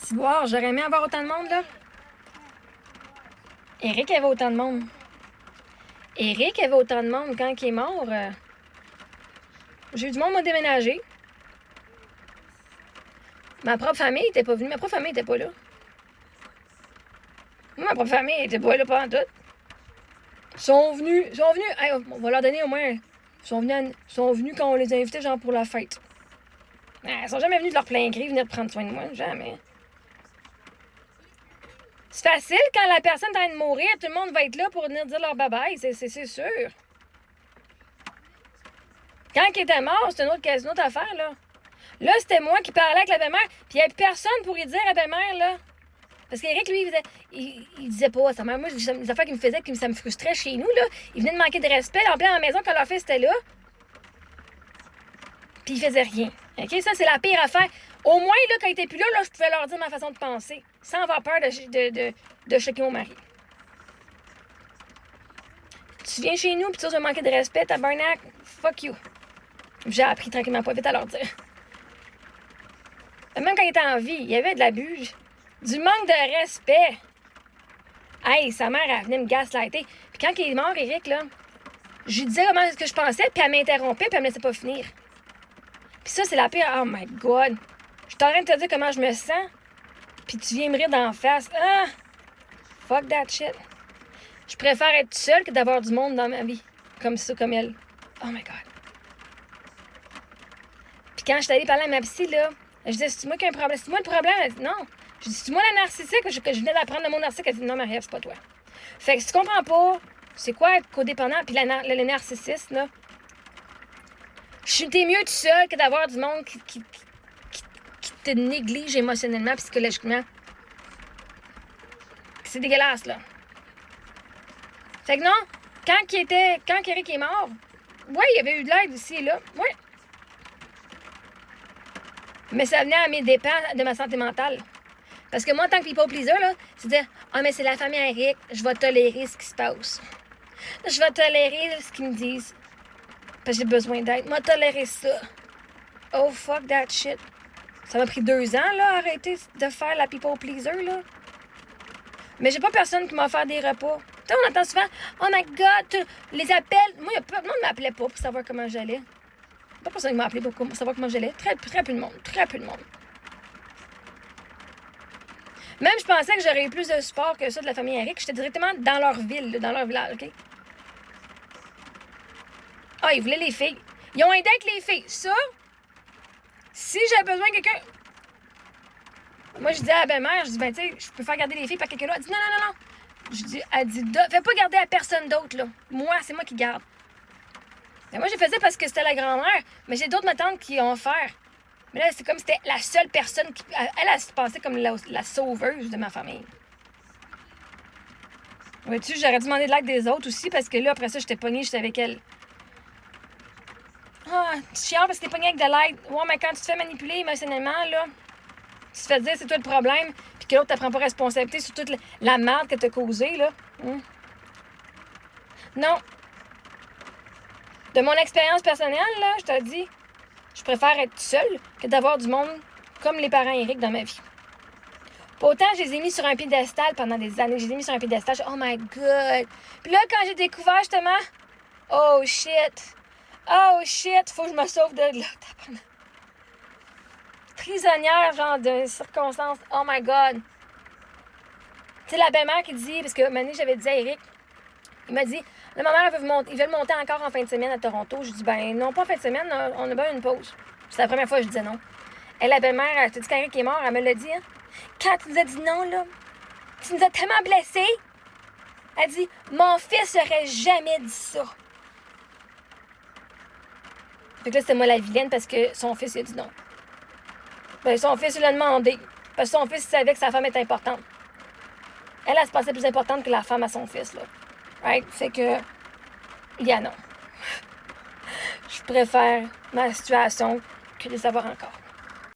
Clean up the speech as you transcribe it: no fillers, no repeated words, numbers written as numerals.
Si voir, j'aurais aimé avoir autant de monde, là. Eric avait autant de monde. Eric avait autant de monde quand il est mort. J'ai eu du monde m'a déménagé. Ma propre famille était pas venue. Ma propre famille était pas là. Moi, ma propre famille était pas là pendant tout. Ils sont venus. Hey, on va leur donner au moins. Ils sont venus quand on les a invités, genre pour la fête. Ils sont jamais venus de leur plein gré venir prendre soin de moi. Jamais. C'est facile quand la personne est en train de mourir, tout le monde va être là pour venir dire leur bye-bye, c'est sûr. Quand il était mort, c'est une autre affaire, là. Là, c'était moi qui parlais avec la belle-mère, puis il n'y avait personne pour y dire à la belle-mère, là. Parce qu'Éric, lui, il disait pas à sa mère. Moi, les affaires qu'il me faisait, ça me frustrait chez nous, là. Il venait de manquer de respect en plein à la maison quand leur fils était là. Puis il faisait rien. OK? Ça, c'est la pire affaire. Au moins, là, quand il était plus là, je pouvais leur dire ma façon de penser, sans avoir peur de choquer mon mari. Tu viens chez nous, puis tu vas manquer de respect, tabarnak, fuck you. J'ai appris tranquillement pas vite à leur dire. Même quand il était en vie, il y avait de l'abus. Du manque de respect. Hey, sa mère, elle venait me gaslighter. Puis quand il est mort, Eric, là, je lui disais comment est-ce que je pensais, puis elle m'interrompait, puis elle me laissait pas finir. Puis ça, c'est la pire. Oh my God. Je suis en train de te dire comment je me sens, puis tu viens me rire d'en face. Ah! Fuck that shit. Je préfère être seule que d'avoir du monde dans ma vie. Comme ça, comme elle. Oh my God. Puis quand je suis allée parler à ma psy, là, je disais, c'est moi qui ai un problème. C'est moi le problème? Elle dit, non. Je dis, c'est moi la narcissique que je venais d'apprendre le mot narcissique? Elle dit, non, Marie-Ève, c'est pas toi. Fait que si tu comprends pas, c'est quoi être codépendant, puis le narcissiste, là, t'es mieux tout seul que d'avoir du monde qui te néglige émotionnellement, psychologiquement. C'est dégueulasse, là. Fait que non, quand Eric est mort, ouais, il y avait eu de l'aide ici et là, ouais. Mais ça venait à mes dépens de ma santé mentale. Parce que moi, en tant que people pleaser, là, c'est dire, mais c'est la famille Eric, je vais tolérer ce qui se passe. Je vais tolérer ce qu'ils me disent. Parce que j'ai besoin d'aide. Moi, tolérer ça. Oh, fuck that shit. Ça m'a pris 2 ans, là, arrêter de faire la people pleaser, là. Mais j'ai pas personne qui m'a offert des repas. Tu sais, on entend souvent, oh my God, les appels. Moi, tout le monde ne m'appelait pas pour savoir comment j'allais. Pas personne qui m'a appelé pour savoir comment j'allais. Très peu de monde. Très peu de monde. Même, je pensais que j'aurais eu plus de support que ça de la famille Eric. J'étais directement dans leur ville, dans leur village, OK? Ah, ils voulaient les filles. Ils ont aidé avec les filles. Ça, si j'avais besoin de quelqu'un... Moi, je disais à la belle-mère, je dis, ben, tu sais, je peux faire garder les filles par quelqu'un d'autre. Elle dit, non. Elle dit, fais pas garder à personne d'autre, là. Moi, c'est moi qui garde. Ben, moi, je faisais parce que c'était la grand-mère, mais j'ai d'autres tantes qui ont offert. Mais là, c'est comme si c'était la seule personne qui... Elle se passait comme la sauveuse de ma famille. Vois-tu, j'aurais dû demander de l'aide des autres aussi, parce que là, après ça, j'étais pognée, j'étais avec elle. Ah, tu chiant parce que t'es pognée avec de l'aide. Ouais, mais quand tu te fais manipuler émotionnellement, là, tu te fais dire c'est toi le problème, puis que l'autre ne prend pas responsabilité sur toute la merde que t'as causée, là. Non. De mon expérience personnelle, là, je te dis, je préfère être seule que d'avoir du monde comme les parents Eric dans ma vie. Pas autant, je les ai mis sur un piédestal pendant des années. Je les ai mis sur un piédestal. Oh my God. Puis là, quand j'ai découvert justement, oh shit, faut que je me sauve de là. Prisonnière, genre, de circonstances. Oh my God. Tu sais, la belle-mère qui dit, parce que maintenant, j'avais dit à Eric, il m'a dit, là, ma mère, ils veulent monter encore en fin de semaine à Toronto. Je dis, ben non, pas en fin de semaine, on a bien une pause. C'est la première fois que je disais non. Et la belle-mère, elle te dit qu'Eric est mort, elle me l'a dit, hein. Quand tu nous as dit non, là, tu nous as tellement blessés. Elle dit, mon fils aurait jamais dit ça. Fait que là, c'était moi la vilaine parce que son fils, il a dit non. Ben, son fils, il l'a demandé. Parce que son fils, il savait que sa femme était importante. Elle se pensait plus importante que la femme à son fils, là. Right? Fait que, non. Je préfère ma situation que de savoir encore.